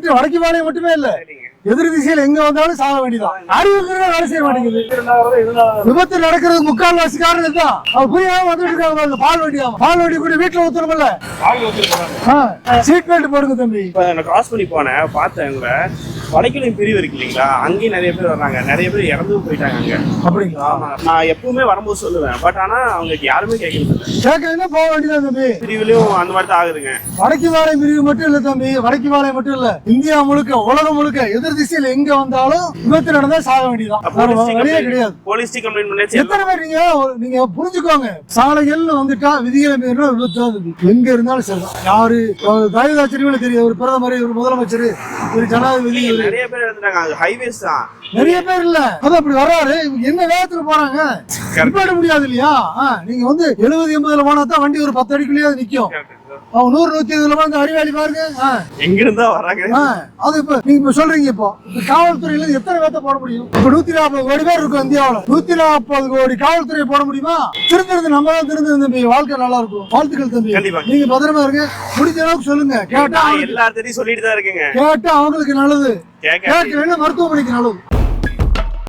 மட்டும் வடக்கு பாளையம் மட்டுமே இல்ல, எதிர் திசையில எங்க வந்தாலும் சாக வேண்டியதான். அறிவுக்கு வேலை செய்ய மாட்டேங்குது. விபத்து நடக்கிறது முக்கால் வாசி காரணம் தான். அவர் புரியாம வந்துட்டு இருக்காங்க. பால் வண்டி கூட வீட்டுல ஊத்துறோம்ல, சீட் பெல்ட் போடுங்க தம்பி. கிராஸ் பண்ணி போனேன், பார்த்தேன் வடக்கிலும் பிரிவு இருக்கு இல்லைங்களா, அங்கேயும் நிறைய பேர் வர்றாங்க, நிறைய பேர் இறந்து போயிட்டாங்க அங்க. அப்படிங்களா? நான் எப்பவுமே வரும்போது சொல்லுவேன், பட் ஆனா அவங்களுக்கு யாருமே கேட்கறதுன்னா போக வேண்டியதான் தம்பி. பிரிவுலயும் அந்த மாதிரி தான் ஆகுதுங்க. வடக்கு பாளையம் பிரிவு மட்டும் இல்ல தம்பி, வடக்கு பாளையம் மட்டும் இல்ல, இந்தியா முழுக்க உலகம் முழுக்க எதிர் திசையில எங்க வந்தாலும் விபத்து நடந்தா சாக வேண்டியதான். வழியே கிடையாது. போலீஸ் கம்ப்ளைண்ட் பண்ணி எத்தனை பேர் நீங்க புரிஞ்சுக்கோங்க, சாலைகள்னு வந்துட்டா விதிகளை மீறினா விபத்து தான் தம்பி. எங்க இருந்தாலும் சரிதான். யாரு தயவுதாச்சரியங்களும் தெரியும், ஒரு பிரதமர், ஒரு முதலமைச்சர், ஒரு ஜனாதிபதி, நிறைய பேர் எடுத்துட்டாங்க. ஹைவேஸ் தான் நிறைய பேர் இல்ல, அது அப்படி வர்றாரு. எந்த வேகத்துல போறாங்க கட்டுப்பாடு முடியாது இல்லையா? நீங்க வந்து 70-80 போனா தான் வண்டி ஒரு 10 அடிக்குள்ளேயே நிக்கும். 100-120 அறிவாளி பாருங்க எங்க இருந்தா வராங்க. அது இப்ப நீங்க சொல்றீங்க, இப்போ காவல்துறையில எத்தனை பேர்த்த போட முடியும்? இப்ப 140 கோடி பேர் இருக்கும் இந்தியாவில, 140 கோடி காவல்துறையை போட முடியுமா? திருந்திருந்து நம்ம தான் திருந்திருந்து தம்பி, வாழ்க்கை நல்லா இருக்கும். வாழ்த்துக்கள் தம்பி, நீங்க பத்திரமா இருங்க. முடிஞ்ச அளவுக்கு சொல்லுங்க. கேட்டா எல்லாத்தையும் சொல்லிட்டு தான் இருக்கீங்க. கேட்டா அவங்களுக்கு நல்லது, கேட்கலன்னா மருத்துவமனைக்கு நல்லது.